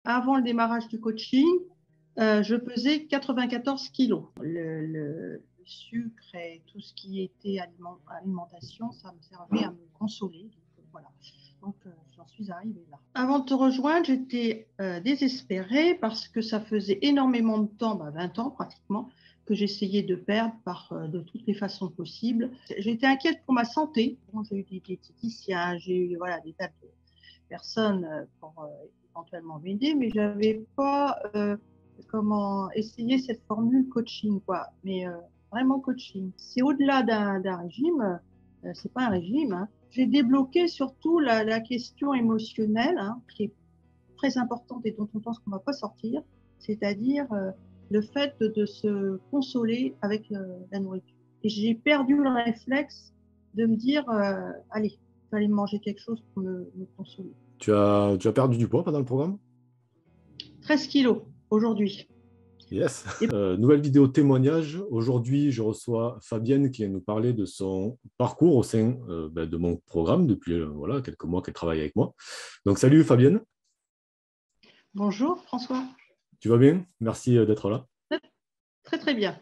Avant le démarrage du coaching, je pesais 94 kilos. Le sucre et tout ce qui était alimentation, ça me servait à me consoler. Donc, voilà. Donc, j'en suis arrivée là. Avant de te rejoindre, j'étais désespérée parce que ça faisait énormément de temps, 20 ans pratiquement, que j'essayais de perdre de toutes les façons possibles. J'étais inquiète pour ma santé. Bon, j'ai eu des diététiciens, j'ai eu des tas de personnes pour éventuellement m'aider, mais je n'avais pas essayer cette formule coaching, quoi. Mais vraiment coaching. C'est au-delà d'un régime, c'est pas un régime. Hein. J'ai débloqué surtout la question émotionnelle, hein, qui est très importante et dont on pense qu'on ne va pas sortir, c'est-à-dire le fait de se consoler avec la nourriture. Et j'ai perdu le réflexe de me dire, allez, je vais aller manger quelque chose pour me consoler. Tu as perdu du poids pendant le programme? 13 kilos aujourd'hui. Yes. Nouvelle vidéo témoignage. Aujourd'hui, je reçois Fabienne qui vient nous parler de son parcours au sein de mon programme depuis quelques mois qu'elle travaille avec moi. Donc, salut Fabienne. Bonjour François. Tu vas bien? Merci d'être là. Très très bien.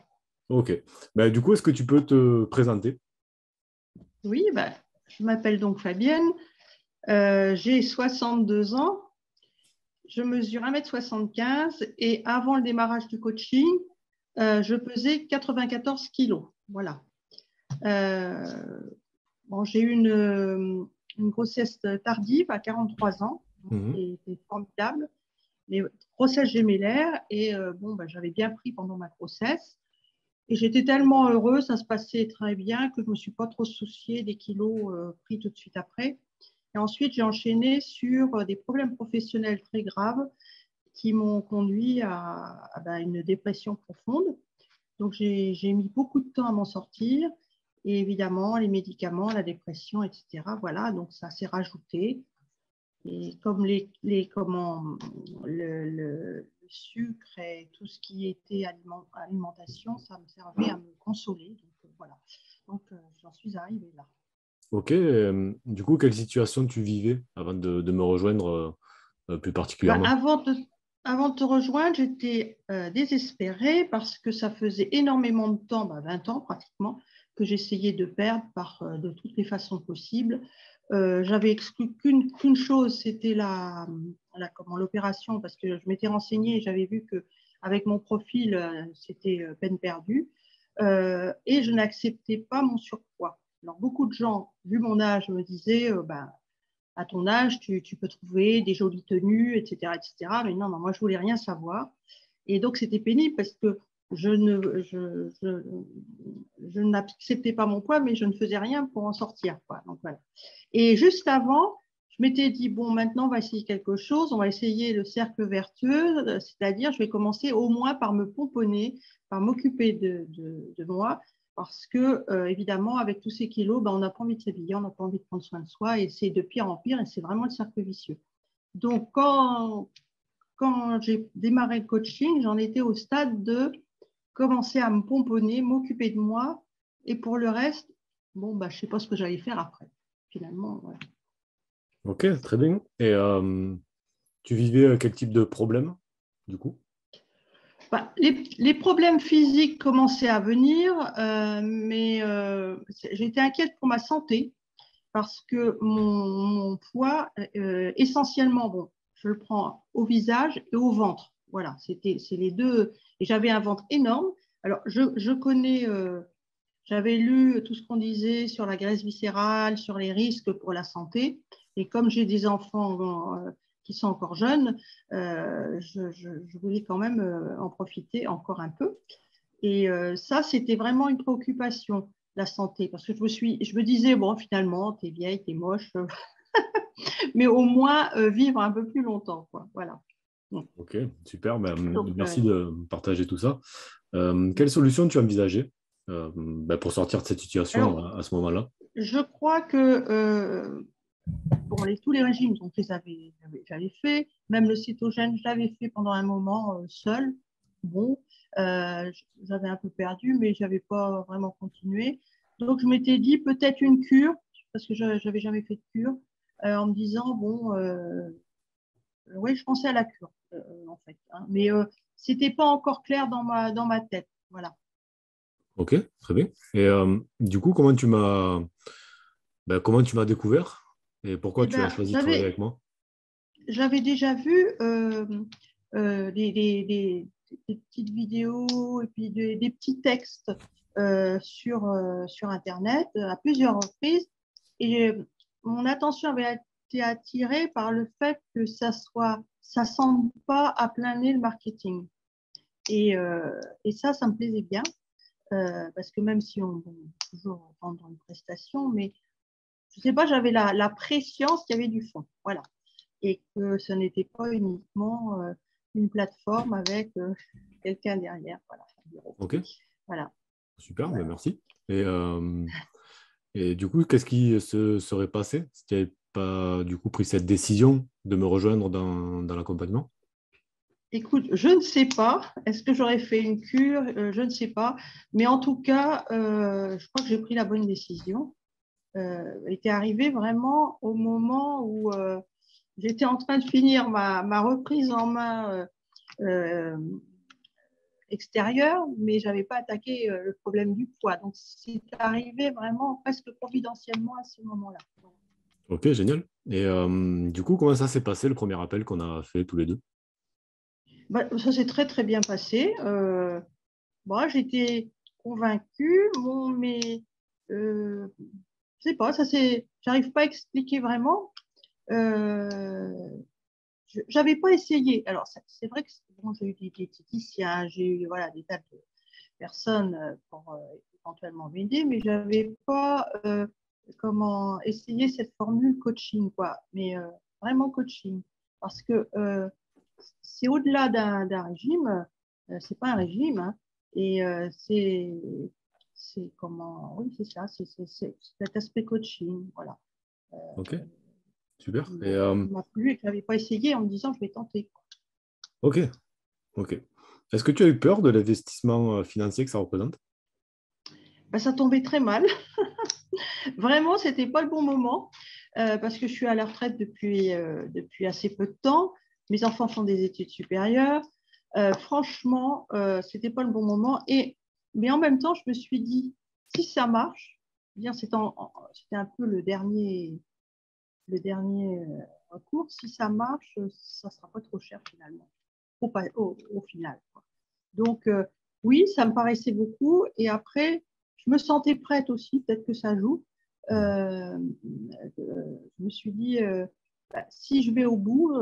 Ok. Du coup, est-ce que tu peux te présenter? Oui, je m'appelle donc Fabienne. J'ai 62 ans. Je mesure 1,75 m et avant le démarrage du coaching, je pesais 94 kilos. Voilà. J'ai eu une grossesse tardive à 43 ans, qui était formidable. Les grossesses gémellaires et j'avais bien pris pendant ma grossesse. Et j'étais tellement heureuse, ça se passait très bien que je ne me suis pas trop souciée des kilos pris tout de suite après. Et ensuite, j'ai enchaîné sur des problèmes professionnels très graves qui m'ont conduit à une dépression profonde. Donc, j'ai mis beaucoup de temps à m'en sortir. Et évidemment, les médicaments, la dépression, etc. Voilà, donc ça s'est rajouté. Et comme le sucre et tout ce qui était alimentation, ça me servait à me consoler. Donc, voilà. Donc, j'en suis arrivée là. Ok. Du coup, quelle situation tu vivais avant de me rejoindre plus particulièrement? Avant de te rejoindre, j'étais désespérée parce que ça faisait énormément de temps, 20 ans pratiquement, que j'essayais de perdre de toutes les façons possibles. J'avais exclu qu'une chose, c'était l'opération, parce que je m'étais renseignée et j'avais vu qu'avec mon profil, c'était peine perdue. Et je n'acceptais pas mon surpoids. Alors, beaucoup de gens, vu mon âge, me disaient à ton âge, tu peux trouver des jolies tenues, etc., etc. Mais non, moi, je voulais rien savoir. Et donc, c'était pénible parce que je n'acceptais pas mon poids, mais je ne faisais rien pour en sortir, quoi. Donc, voilà. Et juste avant, je m'étais dit, bon, maintenant, on va essayer quelque chose. On va essayer le cercle vertueux, c'est-à-dire, je vais commencer au moins par me pomponner, par m'occuper de moi. Parce que, évidemment, avec tous ces kilos, on n'a pas envie de s'habiller, on n'a pas envie de prendre soin de soi, et c'est de pire en pire, et c'est vraiment le cercle vicieux. Donc, quand j'ai démarré le coaching, j'en étais au stade de commencer à me pomponner, m'occuper de moi, et pour le reste, je ne sais pas ce que j'allais faire après, finalement. Ouais. Ok, très bien. Et tu vivais quel type de problème, du coup? Les problèmes physiques commençaient à venir, mais j'étais inquiète pour ma santé parce que mon poids, essentiellement, je le prends au visage et au ventre. Voilà, c'est les deux. Et j'avais un ventre énorme. Alors, je connais, j'avais lu tout ce qu'on disait sur la graisse viscérale, sur les risques pour la santé. Et comme j'ai des enfants qui sont encore jeunes, je voulais quand même en profiter encore un peu. Et ça, c'était vraiment une préoccupation, la santé, parce que je me disais, bon, finalement, t'es vieille, t'es moche, mais au moins vivre un peu plus longtemps, quoi. Voilà. Ok, super. Donc, Merci de partager tout ça. Quelle solution tu envisageais pour sortir de cette situation alors, à ce moment-là? je crois que tous les régimes, donc j'avais fait, même le cétogène, je l'avais fait pendant un moment seul. Bon, j'avais un peu perdu, mais je n'avais pas vraiment continué. Donc, je m'étais dit peut-être une cure, parce que je n'avais jamais fait de cure, en me disant, bon, oui, je pensais à la cure. en fait. Hein. Mais ce n'était pas encore clair dans ma tête. Voilà. Ok, très bien. Et du coup, comment tu m'as découvert et pourquoi Eh tu as ben, choisi de travailler avec moi? j'avais déjà vu des petites vidéos et puis des petits textes sur Internet à plusieurs reprises. Et mon attention avait été attirée par le fait que ça semble pas à plein nez le marketing. Et ça me plaisait bien parce que même si on peut toujours vendre une prestation, mais je sais pas, j'avais la préscience qu'il y avait du fond. Voilà. Et que ce n'était pas uniquement une plateforme avec quelqu'un derrière. Voilà. Ok, Voilà. super, ben Voilà. merci. Et du coup, qu'est-ce qui se serait passé si tu n'avais pas du coup pris cette décision de me rejoindre dans l'accompagnement? Écoute, je ne sais pas. Est-ce que j'aurais fait une cure? Je ne sais pas. Mais en tout cas, je crois que j'ai pris la bonne décision. Était arrivé vraiment au moment où j'étais en train de finir ma reprise en main extérieure, mais je n'avais pas attaqué le problème du poids. Donc, c'est arrivé vraiment presque providentiellement à ce moment-là. Ok, génial. Et du coup, comment ça s'est passé le premier appel qu'on a fait tous les deux? Bah, ça s'est très, très bien passé. Bon, j'étais convaincue, mais je sais pas, j'arrive pas à expliquer vraiment. J'avais pas essayé. Alors, c'est vrai que bon, j'ai eu des diététiciens, j'ai eu voilà, des tas de personnes pour éventuellement m'aider, mais j'avais pas comment essayer cette formule coaching, quoi. Mais vraiment coaching. Parce que c'est au-delà d'un régime, c'est pas un régime, hein, et c'est comment, oui, c'est ça, c'est cet aspect coaching, voilà. Ok, super. Et Qui m'a plu et que je n'avais pas essayé en me disant je vais tenter. ok, ok. Est-ce que tu as eu peur de l'investissement financier que ça représente? Ben, ça tombait très mal. Vraiment, ce n'était pas le bon moment parce que je suis à la retraite depuis assez peu de temps. Mes enfants font des études supérieures. Franchement, ce n'était pas le bon moment. Mais en même temps, je me suis dit, si ça marche, bien c'était un peu le dernier recours. Si ça marche, ça ne sera pas trop cher finalement, au final. Quoi. Donc, oui, ça me paraissait beaucoup. Et après, je me sentais prête aussi, peut-être que ça joue. Je me suis dit, bah, si je vais au bout,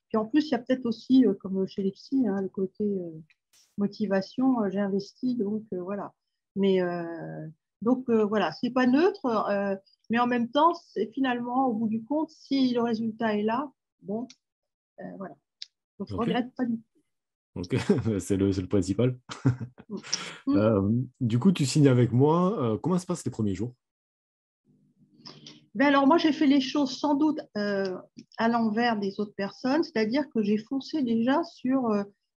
puis en plus, il y a peut-être aussi, comme chez les psys, hein, le côté motivation, j'ai investi, donc voilà. Mais voilà, c'est pas neutre, mais en même temps, c'est finalement, au bout du compte, si le résultat est là, bon, voilà. Donc, je ne Ok, regrette pas du ok, c'est le principal. tout. Du coup, tu signes avec moi. Comment se passent les premiers jours? Ben alors moi, j'ai fait les choses sans doute à l'envers des autres personnes, c'est-à-dire que j'ai foncé déjà sur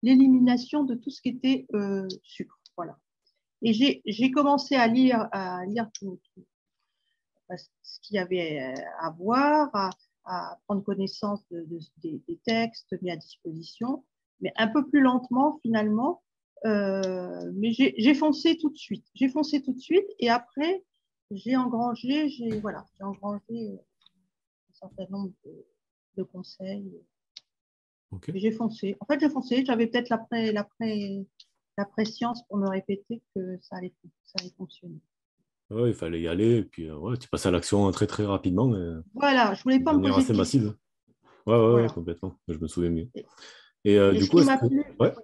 l'élimination de tout ce qui était sucre. Voilà. Et j'ai commencé à lire tout ce qu'il y avait à voir, à prendre connaissance des textes mis à disposition, mais un peu plus lentement finalement. Mais j'ai foncé tout de suite. J'ai foncé tout de suite et après, j'ai engrangé un certain nombre de conseils. Ok. Et j'ai foncé. En fait, j'ai foncé. J'avais peut-être la préscience pour me répéter que ça allait fonctionner. Ouais, il fallait y aller. Et puis, ouais, tu passes à l'action très, très rapidement. Voilà, je ne voulais De pas me manière poser de assez massive. questions. Ouais, ouais, ouais, Voilà. complètement. Je me souviens mieux. Et, Et et du ce coup, qui est-ce m'a que... plu, Ouais, vas-y,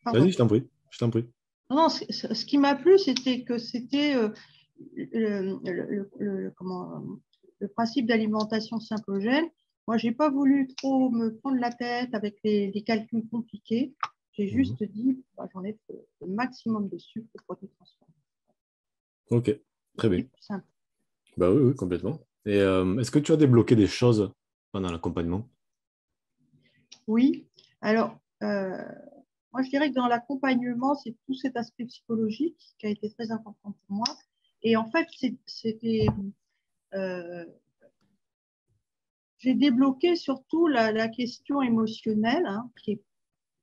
pardon. je t'en prie. Je t'en prie. Non, non, ce qui m'a plu, c'était que c'était le principe d'alimentation sympogène. Moi, je n'ai pas voulu trop me prendre la tête avec les calculs compliqués. J'ai Mhm. juste dit, bah, j'enlève le maximum de sucre de produits transformés. Ok, très bien. C'était plus simple. Bah oui, oui, complètement. Et est-ce que tu as débloqué des choses pendant l'accompagnement? Oui. Alors, moi, je dirais que dans l'accompagnement, c'est tout cet aspect psychologique qui a été très important pour moi. Et en fait, euh, j'ai débloqué surtout la question émotionnelle, hein, qui est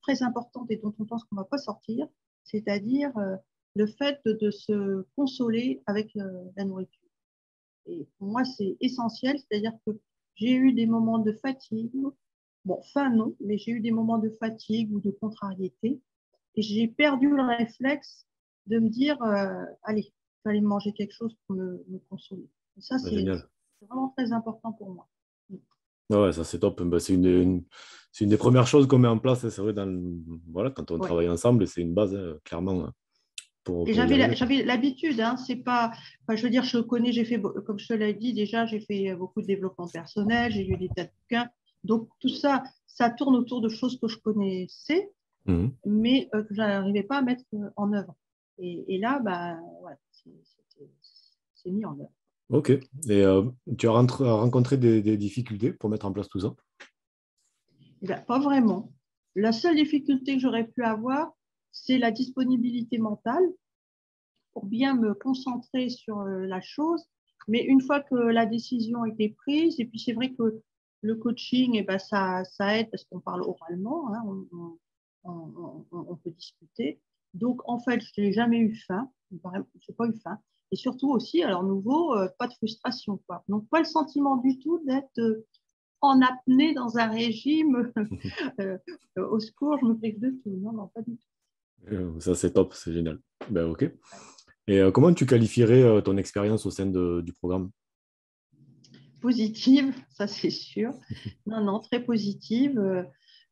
très importante et dont on pense qu'on ne va pas sortir, c'est-à-dire le fait de se consoler avec la nourriture. Et pour moi, c'est essentiel, c'est-à-dire que j'ai eu des moments de fatigue, bon, faim non, mais j'ai eu des moments de fatigue ou de contrariété, et j'ai perdu le réflexe de me dire, allez, je vais aller manger quelque chose pour me consoler. Et ça, c'est Génial. vraiment très important pour moi. Ouais, ça c'est top. Bah, c'est une des premières choses qu'on met en place, hein, c'est vrai, voilà, quand on Ouais. travaille ensemble, et c'est une base, clairement, hein, Et pour y arriver, quoi. j'avais l'habitude, hein, c'est pas, enfin, je veux dire, je connais, j'ai fait, comme je te l'ai dit déjà, j'ai fait beaucoup de développement personnel, j'ai lu des tas de bouquins. Donc tout ça, ça tourne autour de choses que je connaissais, Mhm. mais que je n'arrivais pas à mettre en œuvre. Et là, bah, voilà, c'est mis en œuvre. Ok. Et tu as rencontré des difficultés pour mettre en place tout ça? Eh ben, pas vraiment. La seule difficulté que j'aurais pu avoir, c'est la disponibilité mentale pour bien me concentrer sur la chose. Mais une fois que la décision a été prise, et puis c'est vrai que le coaching, eh ben, ça aide parce qu'on parle oralement, hein, on peut discuter. Donc, en fait, je n'ai jamais eu faim. Je n'ai pas eu faim. Et surtout aussi, alors nouveau, pas de frustration, quoi. Donc, pas le sentiment du tout d'être en apnée dans un régime. Au secours, je me prive de tout. Non, non, pas du tout. Ça c'est top, c'est génial. Ben, ok. Et comment tu qualifierais ton expérience au sein du programme? Positive, ça c'est sûr. Non, non, très positive.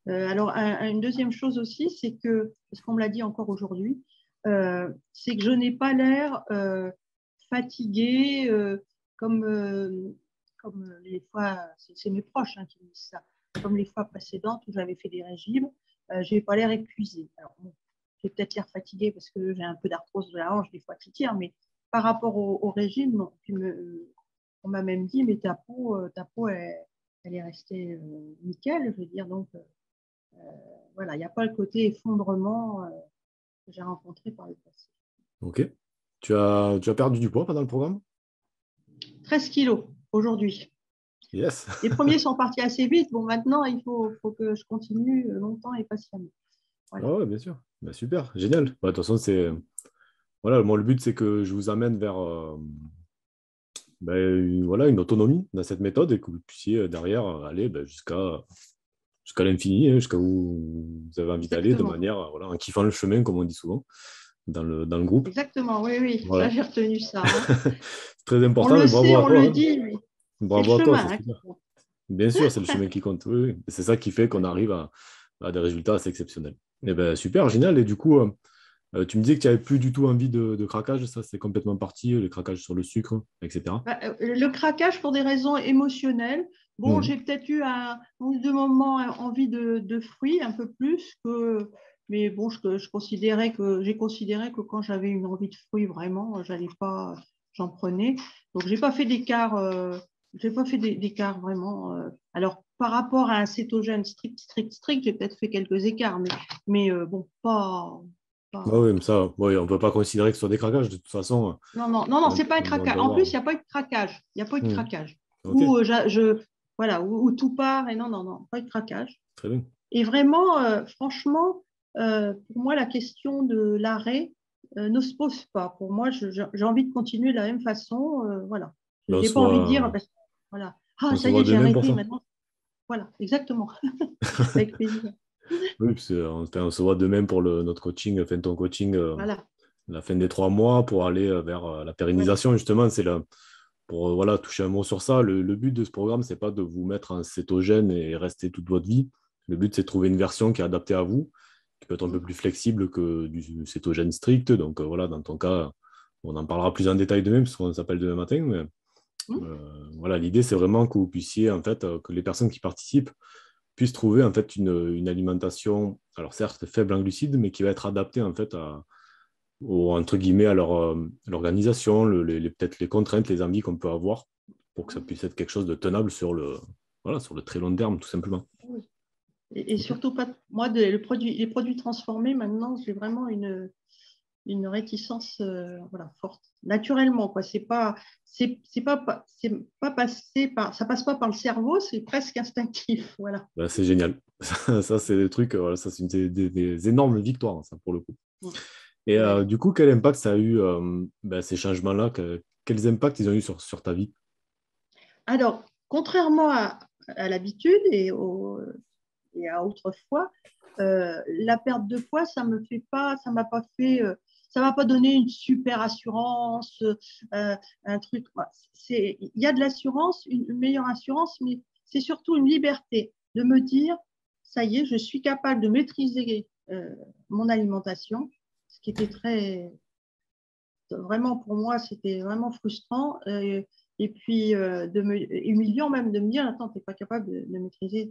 Alors, une deuxième chose aussi, c'est que, parce qu'on me l'a dit encore aujourd'hui, c'est que je n'ai pas l'air fatiguée comme, comme les fois, c'est mes proches hein, qui me disent ça, comme les fois précédentes où j'avais fait des régimes, je n'ai pas l'air épuisée. Alors, bon, j'ai peut-être l'air fatiguée parce que j'ai un peu d'arthrose de la hanche, des fois qui tire, mais par rapport au régime, non. On m'a même dit, mais ta peau elle est restée nickel, je veux dire. Donc, voilà, il n'y a pas le côté effondrement que j'ai rencontré par le passé. Ok. Tu as perdu du poids pendant le programme? 13 kilos aujourd'hui. Yes. Les premiers sont partis assez vite. Bon, maintenant, faut que je continue longtemps et patiemment. Ah Voilà. ouais, bien sûr. Bah, super, génial. Bah, de toute façon, voilà, moi, le but, c'est que je vous amène vers voilà, une autonomie dans cette méthode et que vous puissiez derrière aller jusqu'à l'infini, hein, jusqu'à où vous avez envie d'aller de Exactement. manière, voilà, en kiffant le chemin, comme on dit souvent, dans le groupe. Exactement, oui, oui, ça, Voilà. j'ai retenu ça. Hein. C'est très On important, le mais sait, bravo à on toi, le hein. dit, mais c'est le Bravo à toi, chemin c'est hein, qui super. compte. Bien sûr, c'est le chemin qui compte. Oui, oui. Et c'est ça qui fait qu'on arrive à des résultats assez exceptionnels. Eh ben, super, génial. Et du coup, tu me disais que tu n'avais plus du tout envie de craquage, ça c'est complètement parti, le craquage sur le sucre, etc. Bah, le craquage pour des raisons émotionnelles. Bon, Mhm. j'ai peut-être eu un ou deux moments envie de fruits un peu plus que, mais bon, j'ai considéré que quand j'avais une envie de fruits vraiment, j'allais pas, j'en prenais. Donc j'ai pas fait d'écart vraiment. Alors par rapport à un cétogène strict, j'ai peut-être fait quelques écarts, mais bon, Ouais, pas. oui, mais ça, ouais, on ne peut pas considérer que ce soit des craquages. De toute façon, Non, non, non, non, c'est pas un tout le monde craquage. va En plus, voir. il n'y a pas eu de craquage. Il n'y a pas eu de Mhm. craquage. Ok, Où, voilà, où tout part et non, non, non, pas eu de craquage. très bien. Et vraiment, franchement, pour moi, la question de l'arrêt ne se pose pas. Pour moi, j'ai envie de continuer de la même façon. Voilà. Je Ben, n'ai pas envie de dire, parce que, voilà, ah, on se ça y est, voit j'ai demain pour arrêté ça. maintenant. Voilà, exactement. Avec plaisir. Oui, parce on se voit demain pour notre coaching, enfin ton coaching, Voilà, la fin des 3 mois pour aller vers la ouais. pérennisation, justement. Pour voilà, toucher un mot sur ça. Le but de ce programme, c'est pas de vous mettre en cétogène et rester toute votre vie. Le but, c'est de trouver une version qui est adaptée à vous, qui peut être un peu plus flexible que du cétogène strict. Donc voilà, dans ton cas, on en parlera plus en détail demain, parce qu'on s'appelle demain matin. Mais, voilà, l'idée, c'est vraiment que vous puissiez, en fait, que les personnes qui participent puissent trouver en fait une alimentation, alors certes faible en glucides, mais qui va être adaptée en fait entre guillemets à l'organisation, peut-être les contraintes, les envies qu'on peut avoir pour que ça puisse être quelque chose de tenable voilà, sur le très long terme, tout simplement. Et Okay. surtout pas, moi, les produits transformés, maintenant, j'ai vraiment une réticence voilà, forte, naturellement, quoi. C'est pas passé par, ça passe pas par le cerveau, c'est presque instinctif, voilà. Bah, c'est génial. Ça, c'est des trucs, voilà, ça, c'est des énormes victoires, hein, ça, pour le coup. Et Ouais. du coup, quel impact ça a eu, ces changements-là, quels impacts ils ont eu sur ta vie? Alors, contrairement à l'habitude et à autrefois, la perte de poids, ça m'a pas fait, ça m'a pas donné une super assurance, un truc. Il y a de l'assurance, une meilleure assurance, mais c'est surtout une liberté de me dire, ça y est, je suis capable de maîtriser mon alimentation, ce qui était vraiment pour moi, c'était vraiment frustrant. Et puis, humiliant même de me dire, attends, tu n'es pas capable de maîtriser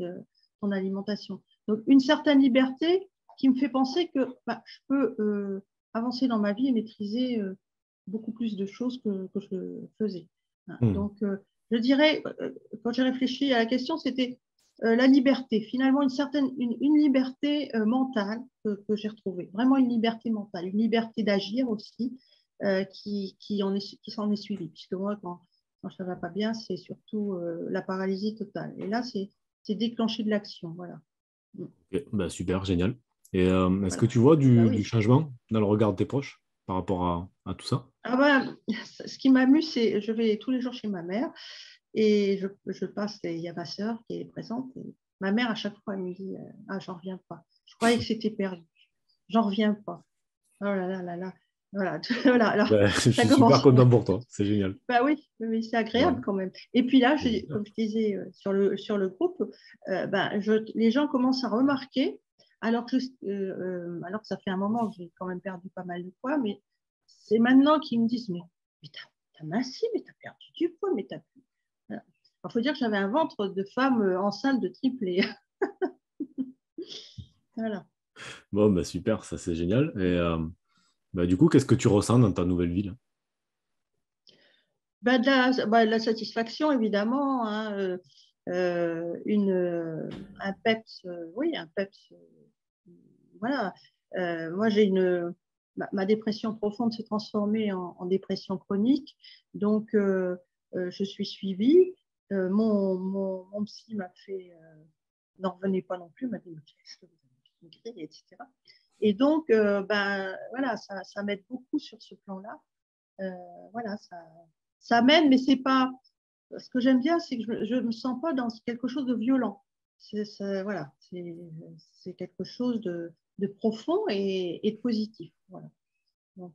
ton alimentation. Donc, une certaine liberté qui me fait penser que je peux avancer dans ma vie et maîtriser beaucoup plus de choses que je faisais. Donc, je dirais, quand j'ai réfléchi à la question, c'était la liberté. Finalement, une liberté mentale que j'ai retrouvée. Vraiment une liberté mentale, une liberté d'agir aussi qui s'en est suivi. Puisque moi, quand ça ne va pas bien, c'est surtout la paralysie totale. Et là, c'est déclencher de l'action. Voilà. Ok, bah, super, génial. Et est-ce que Voilà. tu vois Bah du oui. changement dans le regard de tes proches par rapport à tout ça? Ah ben, ce qui m'amuse, c'est je vais tous les jours chez ma mère et je passe, il y a ma sœur qui est présente. Et ma mère, à chaque fois, elle me dit ah, j'en reviens pas. Je croyais que c'était perdu. J'en reviens pas. Oh là là là là. Voilà. Voilà. Alors, Bah, je ça suis super commence. content pour toi, c'est génial. Bah oui, oui, c'est Voilà. agréable quand même. Et puis là, Super. comme je disais sur le groupe, les gens commencent à remarquer, alors que ça fait un moment que j'ai quand même perdu pas mal de poids, mais c'est maintenant qu'ils me disent, mais t'as minci, mais t'as perdu du poids, mais t'as plus. Voilà. Il faut dire que j'avais un ventre de femme enceinte de triplé. Voilà. Bon, bah, super, ça c'est génial. Et du coup, qu'est-ce que tu ressens dans ta nouvelle vie là? De la satisfaction, évidemment, hein, un PEPS, oui, un PEPS, voilà. Moi, ma dépression profonde s'est transformée en dépression chronique, donc je suis suivie. Mon psy m'a fait, n'en revenez pas non plus, m'a dit, est-ce que vous avez maigri, etc. Et donc, voilà, ça m'aide beaucoup sur ce plan-là. Voilà, ça m'aide, mais c'est pas. Ce que j'aime bien, c'est que je ne me sens pas dans quelque chose de violent. Voilà, c'est quelque chose de profond et de positif. Voilà. Donc,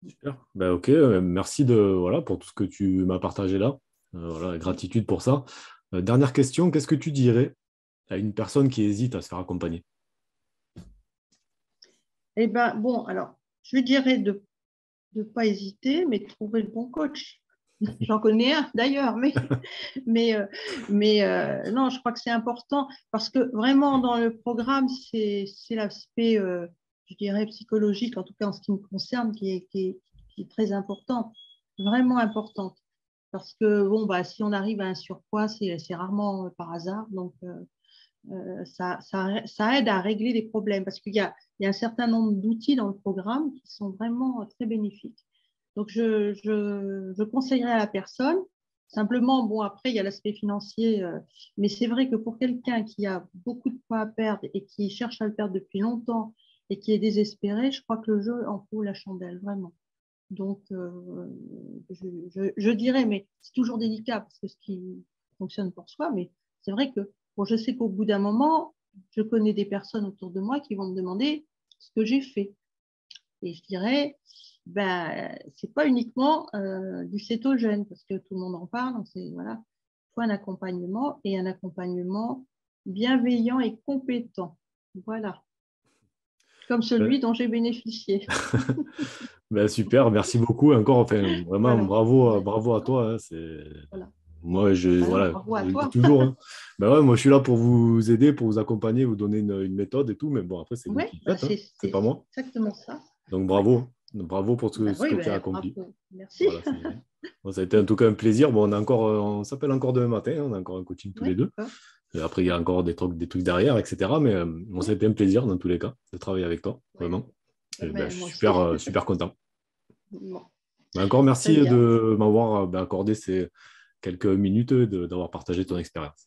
Super. Bah, ok, merci voilà, pour tout ce que tu m'as partagé là. Voilà, gratitude pour ça. Dernière question, qu'est-ce que tu dirais à une personne qui hésite à se faire accompagner? eh ben, bon, alors, je lui dirais de ne pas hésiter, mais de trouver le bon coach. J'en connais un d'ailleurs, mais, non, je crois que c'est important parce que vraiment dans le programme, c'est l'aspect, je dirais, psychologique, en tout cas en ce qui me concerne, qui est très important, vraiment importante. Parce que bon, si on arrive à un surpoids, c'est rarement par hasard. Donc, ça aide à régler les problèmes parce qu'il y a un certain nombre d'outils dans le programme qui sont vraiment très bénéfiques. Donc, je conseillerais à la personne. Simplement, bon, après, il y a l'aspect financier, mais c'est vrai que pour quelqu'un qui a beaucoup de poids à perdre et qui cherche à le perdre depuis longtemps et qui est désespéré, je crois que le jeu en vaut la chandelle, vraiment. Donc, je dirais, mais c'est toujours délicat parce que ce qui fonctionne pour soi, mais c'est vrai que bon, je sais qu'au bout d'un moment, je connais des personnes autour de moi qui vont me demander ce que j'ai fait. Et je dirais, c'est pas uniquement du cétogène, parce que tout le monde en parle, donc voilà, il faut un accompagnement et un accompagnement bienveillant et compétent. Voilà, comme celui Ouais. dont j'ai bénéficié. Ben, super, merci beaucoup. Encore, enfin, vraiment, Voilà. bravo, Ouais, bravo à toi, hein, voilà. moi, Non, voilà, bravo à je le dis toi. toujours, hein. Ben ouais, moi, je suis là pour vous aider, pour vous accompagner, vous donner une méthode et tout. Mais bon, après, c'est vous Oui, qui le faites, hein, c'est c'est pas moi. exactement ça. Donc, Ouais. bravo. Bravo pour ce Oui, que tu as accompli. bravo. Merci. Voilà, c'est génial. Bon, ça a été en tout cas un plaisir. Bon, on s'appelle encore demain matin, hein, on a encore un coaching tous Oui, les deux. d'accord. Et après, il y a encore des trucs derrière, etc. Mais bon, ça a été un plaisir dans tous les cas de travailler avec toi, Ouais. vraiment. Ben, je suis Moi aussi. super content. Bon, Encore très merci bien. de m'avoir accordé ces quelques minutes, d'avoir partagé ton expérience.